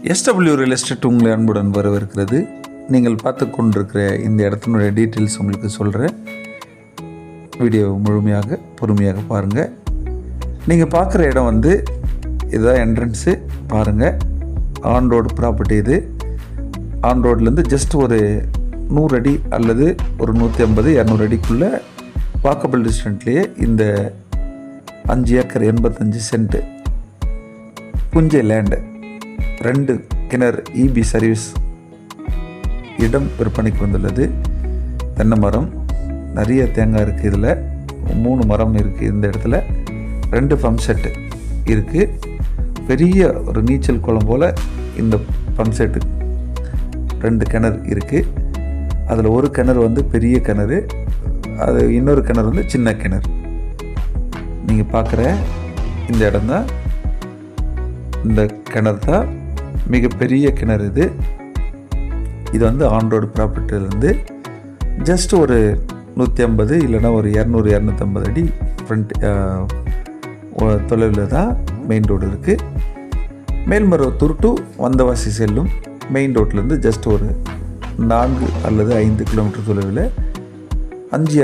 SW real estate உங்களை அன்புடன் வரவேற்கிறது. நீங்கள் பார்த்து கொண்டிருக்கிற இந்த இடத்தினுடைய டீட்டெயில்ஸ் உங்களுக்கு சொல்கிறேன். வீடியோவை முழுமையாக பொறுமையாக பாருங்கள். நீங்கள் பார்க்குற இடம் வந்து இதுதான் என்ட்ரன்ஸு. பாருங்கள், ஆன் ரோடு ப்ராப்பர்ட்டி. இது ஆன் ரோட்லேருந்து ஜஸ்ட் ஒரு 100 அடி அல்லது ஒரு 150-200 அடிக்குள்ளே வாக்கபிள் டிஸ்டன்ட்லேயே இந்த 5 ஏக்கர் 85 சென்ட் புஞ்சை லேண்டு, 2 கிணறு, இபி சர்வீஸ் இடம் விற்பனைக்கு வந்துள்ளது. தென்னை மரம், நிறைய தேங்காய் இருக்குது. இதில் 3 மரம் இருக்குது. இந்த இடத்துல 2 பம்ப் செட்டு இருக்குது. பெரிய ஒரு நீச்சல் குளம் போல் இந்த பம்ப் செட்டு 2 கிணறு இருக்குது. அதில் ஒரு கிணறு வந்து பெரிய கிணறு, அது இன்னொரு கிணறு வந்து சின்ன கிணறு. நீங்கள் பார்க்குற இந்த இடம் தான், இந்த கிணறு தான் மிகப்பெரிய கிணறு. இது வந்து ஆன் ரோடு ப்ராப்பர்ட்டிலேருந்து ஜஸ்ட் ஒரு 150 இல்லைனா ஒரு 200-250 அடி ஃப்ரண்ட் தொலைவில் தான் மெயின் ரோடு இருக்குது. மேல்மருவத்தூர் டு வந்தவாசி செல்லும் மெயின் ரோட்லேருந்து ஜஸ்ட் ஒரு 4 அல்லது 5 கிலோமீட்டர் தொலைவில் 5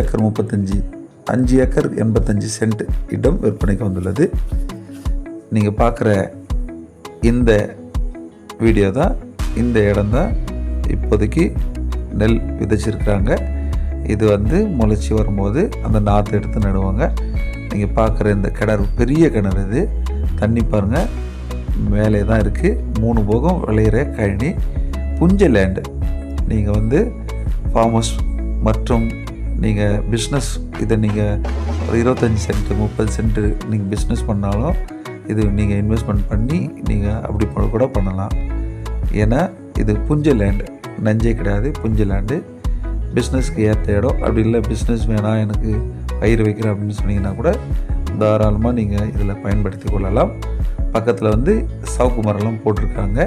ஏக்கர் 85 சென்ட் இடம் விற்பனைக்கு வந்துள்ளது. நீங்கள் பார்க்குற இந்த வீடியோ தான், இந்த இடம் தான் இப்போதைக்கு நெல் விதைச்சிருக்கிறாங்க. இது வந்து முளைச்சி வரும்போது அந்த நாற்று எடுத்து நடுவாங்க. நீங்கள் பார்க்குற இந்த கிணறு பெரிய கிணறு. இது தண்ணி பாருங்கள் மேலே தான் இருக்குது. 3 போகம் விளையிற கழனி, புஞ்சை லேண்டு. நீங்கள் வந்து ஃபார்ம் ஹவுஸ் மற்றும் நீங்கள் பிஸ்னஸ், இதை நீங்கள் ஒரு 25 சென்ட் 30 சென்ட் நீங்கள் பிஸ்னஸ் பண்ணாலும் இது நீங்கள் இன்வெஸ்ட்மெண்ட் பண்ணி நீங்கள் அப்படி கூட பண்ணலாம். ஏன்னா இது புஞ்சை லேண்டு, நஞ்சே கிடையாது. புஞ்சை லேண்டு பிஸ்னஸ்க்கு ஏற்ற இடம். அப்படி இல்லை பிஸ்னஸ் வேணாம் எனக்கு பயிர் வைக்கிறேன் அப்படின்னு சொன்னீங்கன்னா கூட தாராளமாக நீங்கள் இதில் பயன்படுத்தி கொள்ளலாம். பக்கத்தில் வந்து சவுக்கு மரம்லாம் போட்டிருக்காங்க.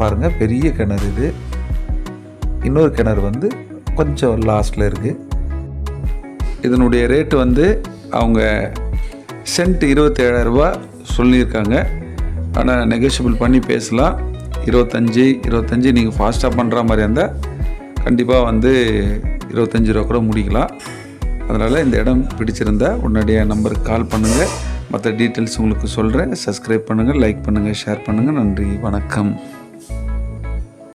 பாருங்கள், பெரிய கிணறு. இது இன்னொரு கிணறு வந்து கொஞ்சம் லாஸ்ட்டில் இருக்குது. இதனுடைய ரேட்டு வந்து அவங்க சென்ட் 27,000 ரூபா சொல்லியிருக்காங்க. ஆனால் நெகோஷியபிள் பண்ணி பேசலாம். 25 நீங்கள் ஃபாஸ்ட்டாக பண்ணுற மாதிரி இருந்தால் கண்டிப்பாக வந்து 25 ரூபா கூட முடிக்கலாம். அதனால் இந்த இடம் பிடிச்சிருந்தா உடனடியாக நம்பருக்கு கால் பண்ணுங்கள். மற்ற டீட்டெயில்ஸ் உங்களுக்கு சொல்கிறேன். சப்ஸ்கிரைப் பண்ணுங்கள், லைக் பண்ணுங்கள், ஷேர் பண்ணுங்கள். நன்றி, வணக்கம்.